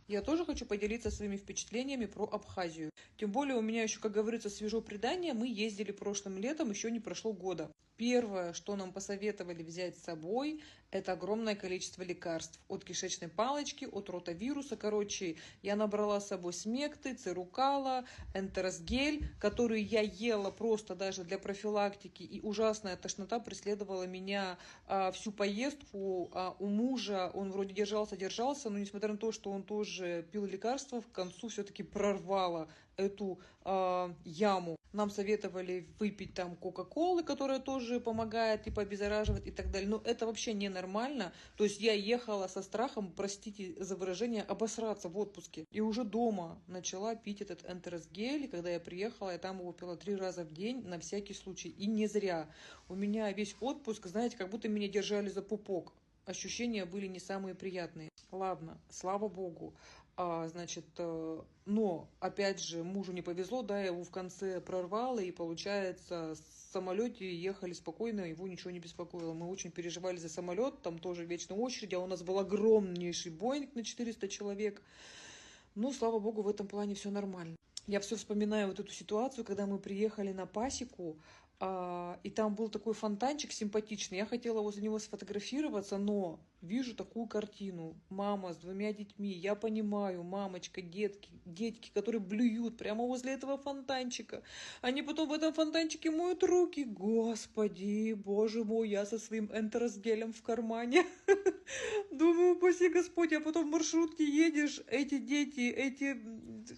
Я тоже хочу поделиться своими впечатлениями про Абхазию. Тем более у меня еще, как говорится, свежо предание. Мы ездили прошлым летом, еще не прошло года. Первое, что нам посоветовали взять с собой, это огромное количество лекарств. От кишечной палочки, от ротавируса. Короче, я набрала с собой смекты, цирукала, энтеросгель, который я ела просто даже для профилактики. И ужасная тошнота преследовала меня всю поездку. У мужа он вроде держался, но несмотря на то, что он тоже пил лекарства, в концу все-таки прорвало эту яму. Нам советовали выпить там кока-колы, которая тоже помогает, типа обеззараживает и так далее. Но это вообще ненормально. То есть я ехала со страхом, простите за выражение, обосраться в отпуске. И уже дома начала пить этот энтеросгель. И когда я приехала, я там его пила 3 раза в день на всякий случай. И не зря. У меня весь отпуск, знаете, как будто меня держали за пупок. Ощущения были не самые приятные. Ладно, слава богу. Значит, но, опять же, мужу не повезло, да, его в конце прорвало, и, получается, в самолете ехали спокойно, его ничего не беспокоило. Мы очень переживали за самолет, там тоже вечная очередь, а у нас был огромнейший Боинг на 400 человек. Ну, слава богу, в этом плане все нормально. Я все вспоминаю вот эту ситуацию, когда мы приехали на пасеку, и там был такой фонтанчик симпатичный. Я хотела возле него сфотографироваться, но вижу такую картину. Мама с 2 детьми. Я понимаю, мамочка, детки, которые блюют прямо возле этого фонтанчика. Они потом в этом фонтанчике моют руки. Господи, боже мой, я со своим энтеросгелем в кармане. Думаю, упаси Господь, а потом в маршрутке едешь, эти дети,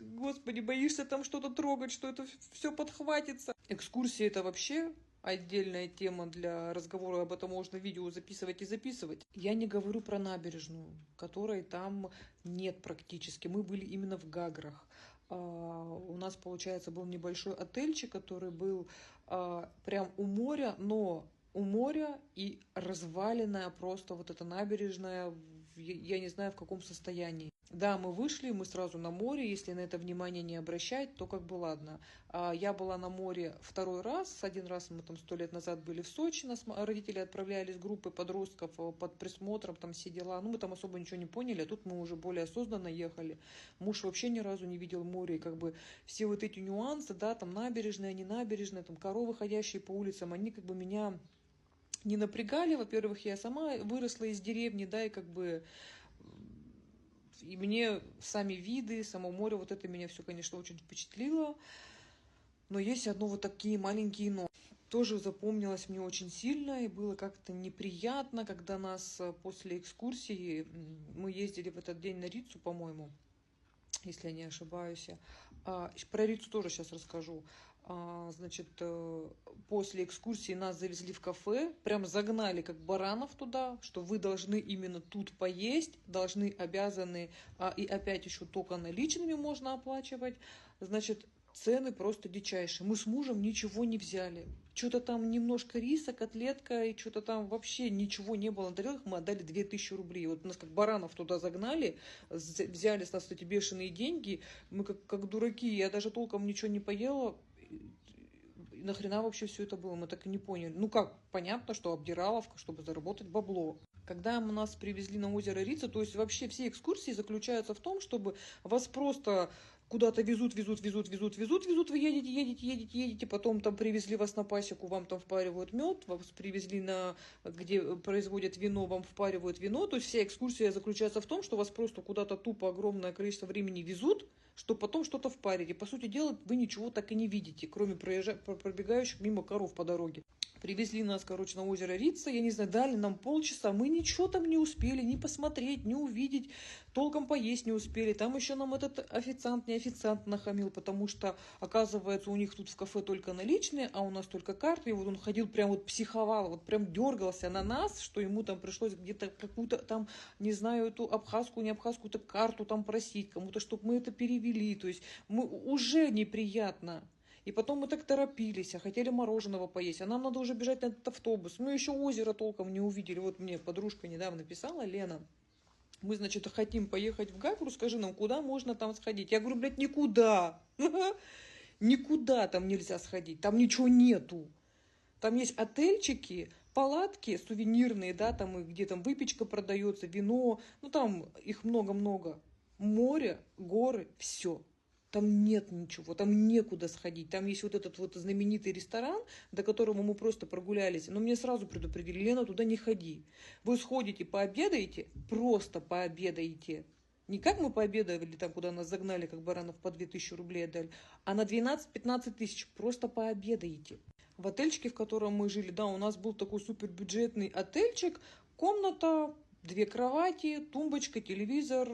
господи, боишься там что-то трогать, что это все подхватится. Экскурсии это вообще отдельная тема для разговора, об этом можно видео записывать и записывать. Я не говорю про набережную, которой там нет практически. Мы были именно в Гаграх. У нас, получается, был небольшой отельчик, который был прям у моря, но у моря и разваленная просто вот эта набережная, я не знаю в каком состоянии. Да, мы вышли, мы сразу на море, если на это внимание не обращать, то как бы ладно. Я была на море 2-й раз, 1 раз мы там 100 лет назад были в Сочи, нас родители отправляли с группой подростков под присмотром, там все дела, ну мы там особо ничего не поняли, а тут мы уже более осознанно ехали. Муж вообще ни разу не видел море, и как бы все вот эти нюансы, да, там набережная, не набережная, там коровы, ходящие по улицам, они как бы меня не напрягали. Во-первых, я сама выросла из деревни, да, и как бы и мне сами виды, само море, вот это меня все, конечно, очень впечатлило. Но есть одно вот такие маленькие но. Тоже запомнилось мне очень сильно, и было как-то неприятно, когда нас после экскурсии, мы ездили в этот день на Рицу, по-моему, если я не ошибаюсь. Про Рицу тоже сейчас расскажу. Значит, после экскурсии нас завезли в кафе, прям загнали как баранов туда, что вы должны именно тут поесть, должны, обязаны, и опять еще только наличными можно оплачивать. Значит, цены просто дичайшие. Мы с мужем ничего не взяли. Что-то там немножко риса, котлетка, и что-то там вообще ничего не было на тарелках. Мы отдали 2000 рублей. Вот нас как баранов туда загнали, взяли с нас эти бешеные деньги. Мы как дураки. Я даже толком ничего не поела. И нахрена вообще все это было? Мы так и не поняли. Ну как, понятно, что обдираловка, чтобы заработать бабло. Когда нас привезли на озеро Рица, то есть вообще все экскурсии заключаются в том, чтобы вас просто куда-то везут, вы едете, потом там привезли вас на пасеку, вам там впаривают мед, вас привезли где производят вино, вам впаривают вино, то есть вся экскурсия заключается в том, что вас просто куда-то тупо огромное количество времени везут, чтобы потом что-то впарить, и по сути дела вы ничего так и не видите, кроме пробегающих мимо коров по дороге. Привезли нас, короче, на озеро Рица, я не знаю, дали нам полчаса, мы ничего там не успели, ни посмотреть, ни увидеть, толком поесть не успели. Там еще нам этот официант, не официант нахамил, потому что, оказывается, у них тут в кафе только наличные, а у нас только карты. И вот он ходил, прям вот психовал, вот прям дергался на нас, что ему там пришлось где-то какую-то там, не знаю, эту абхазскую, не абхазскую-то карту там просить, кому-то, чтобы мы это перевели. То есть мы уже неприятно. И потом мы так торопились, а хотели мороженого поесть, а нам надо уже бежать на этот автобус. Мы еще озеро толком не увидели. Вот мне подружка недавно писала, Лена, мы, значит, хотим поехать в Гагру, скажи нам, куда можно там сходить? Я говорю, блядь, никуда. Никуда там нельзя сходить, там ничего нету. Там есть отельчики, палатки сувенирные, да, там где там выпечка продается, вино, ну там их много-много. Море, горы, все. Там нет ничего, там некуда сходить. Там есть вот этот вот знаменитый ресторан, до которого мы просто прогулялись. Но мне сразу предупредили: Лена, туда не ходи. Вы сходите, пообедаете, просто пообедаете. Не как мы пообедали, там, куда нас загнали, как баранов, по 2000 рублей отдали, а на 12-15 тысяч просто пообедаете. В отельчике, в котором мы жили, да, у нас был такой супербюджетный отельчик, комната, 2 кровати, тумбочка, телевизор,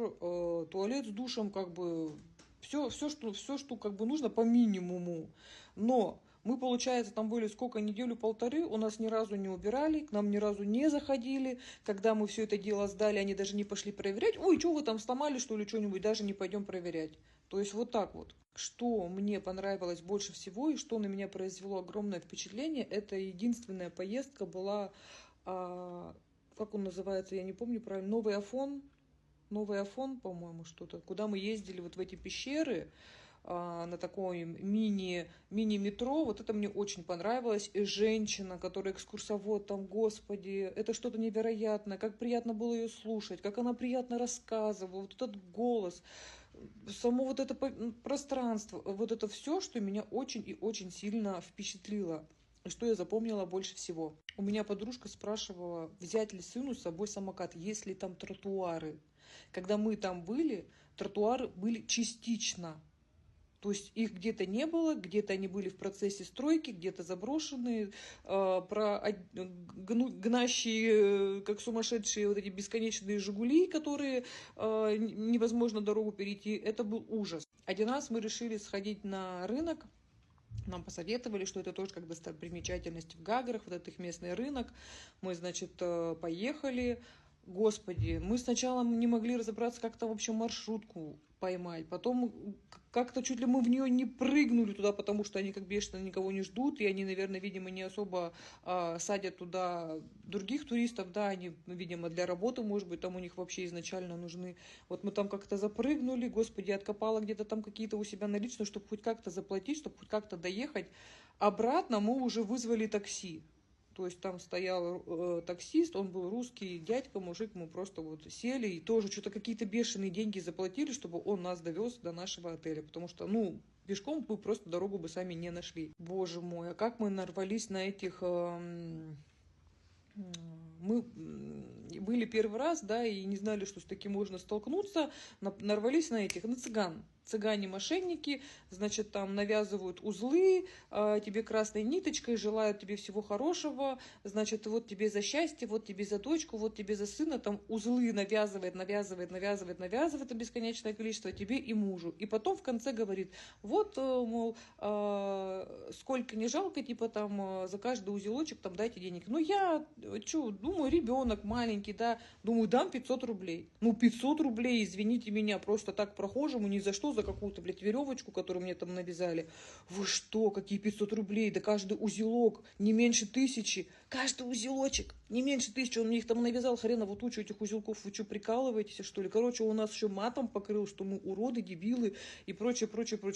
туалет с душем, как бы все, что как бы нужно по минимуму. Но мы, получается, там были сколько, неделю-полторы, у нас ни разу не убирали, к нам ни разу не заходили. Когда мы все это дело сдали, они даже не пошли проверять. Ой, что вы там сломали, что ли, что-нибудь, даже не пойдем проверять. То есть вот так вот. Что мне понравилось больше всего и что на меня произвело огромное впечатление, это единственная поездка была, как он называется, я не помню правильно, Новый Афон, по-моему, что-то, куда мы ездили вот в эти пещеры, на такой мини-метро. Вот это мне очень понравилось. И женщина, которая экскурсовод там, господи, это что-то невероятное. Как приятно было ее слушать, как она приятно рассказывала. Вот этот голос, само вот это пространство, вот это все, что меня очень и очень сильно впечатлило. И что я запомнила больше всего. У меня подружка спрашивала, взять ли сыну с собой самокат, есть ли там тротуары. Когда мы там были, тротуары были частично. То есть их где-то не было, где-то они были в процессе стройки, где-то заброшенные, гнащие, как сумасшедшие, вот эти бесконечные «Жигули», которые невозможно дорогу перейти. Это был ужас. Один раз мы решили сходить на рынок. Нам посоветовали, что это тоже как достопримечательность в Гаграх, вот этот их местный рынок. Мы, значит, поехали. Господи, мы сначала не могли разобраться, как там вообще маршрутку поймать. Потом как-то чуть ли мы в нее не прыгнули туда, потому что они как бешено никого не ждут, и они, наверное, видимо, не особо садят туда других туристов, да, они, видимо, для работы, может быть, там у них вообще изначально нужны. Вот мы там как-то запрыгнули, господи, откопала где-то там какие-то у себя наличные, чтобы хоть как-то заплатить, чтобы хоть как-то доехать. Обратно мы уже вызвали такси. То есть там стоял таксист, он был русский дядька, мужик, мы просто вот сели и тоже что-то какие-то бешеные деньги заплатили, чтобы он нас довез до нашего отеля, потому что, ну, пешком мы просто дорогу бы сами не нашли. Боже мой, а как мы нарвались на этих... Мы были первый раз, да, и не знали, что с таким можно столкнуться, нарвались на этих, на цыган. Цыгане-мошенники, значит, там навязывают узлы, тебе красной ниточкой, желают тебе всего хорошего, значит, вот тебе за счастье, вот тебе за дочку, вот тебе за сына, там узлы навязывает это бесконечное количество тебе и мужу. И потом в конце говорит, вот, мол, сколько не жалко, типа там за каждый узелочек там дайте денег. Ну я, что, думаю, ребенок маленький, да, думаю, дам 500 рублей. Ну 500 рублей, извините меня, просто так прохожему, ни за что, за какую-то, блядь, веревочку, которую мне там навязали. Вы что, какие 500 рублей? Да каждый узелок не меньше 1000. Каждый узелочек не меньше 1000. Он мне их там навязал, хреново тучу этих узелков. Вы что, прикалываетесь, что ли? Короче, он нас еще матом покрыл, что мы уроды, дебилы и прочее.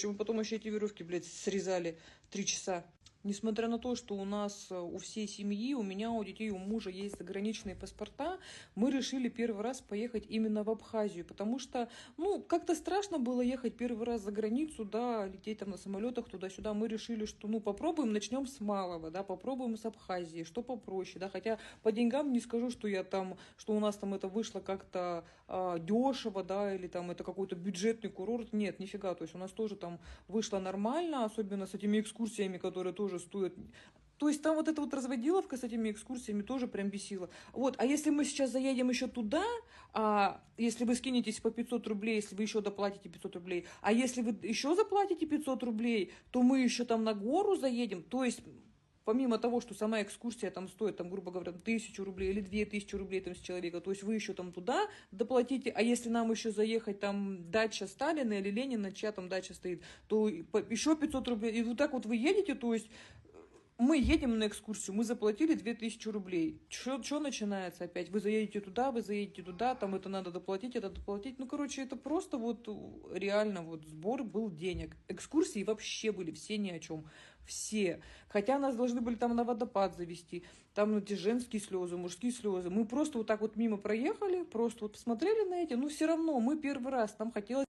Мы потом еще эти веревки, блядь, срезали 3 часа. Несмотря на то, что у нас, у всей семьи, у меня, у детей, у мужа есть заграничные паспорта, мы решили первый раз поехать именно в Абхазию, потому что, ну, как-то страшно было ехать первый раз за границу, да, лететь там на самолетах туда-сюда. Мы решили, что, ну, попробуем, начнем с малого, да, попробуем с Абхазии, что попроще, да, хотя по деньгам не скажу, что я там, что у нас там это вышло как-то дешево, да, или там это какой-то бюджетный курорт, нет, нифига, то есть у нас тоже там вышло нормально, особенно с этими экскурсиями, которые тоже стоят. То есть там вот эта вот разводиловка с этими экскурсиями тоже прям бесила. Вот, а если мы сейчас заедем еще туда, если вы скинетесь по 500 рублей, если вы еще доплатите 500 рублей, а если вы еще заплатите 500 рублей, то мы еще там на гору заедем, то есть... Помимо того, что сама экскурсия там стоит, там, грубо говоря, 1000 рублей или 2000 рублей там, с человека, то есть вы еще там туда доплатите, а если нам еще заехать там дача Сталина или Ленина, чья там дача стоит, то еще 500 рублей. И вот так вот вы едете, то есть Мы едем на экскурсию, мы заплатили 2000 рублей. Что начинается опять? Вы заедете туда, там это надо доплатить, это доплатить. Ну, короче, это просто вот реально вот сбор был денег. Экскурсии вообще были все ни о чем. Все. Хотя нас должны были там на водопад завести. Там эти женские слезы, мужские слезы. Мы просто вот так вот мимо проехали, просто вот посмотрели на эти. Ну, все равно мы первый раз, нам хотелось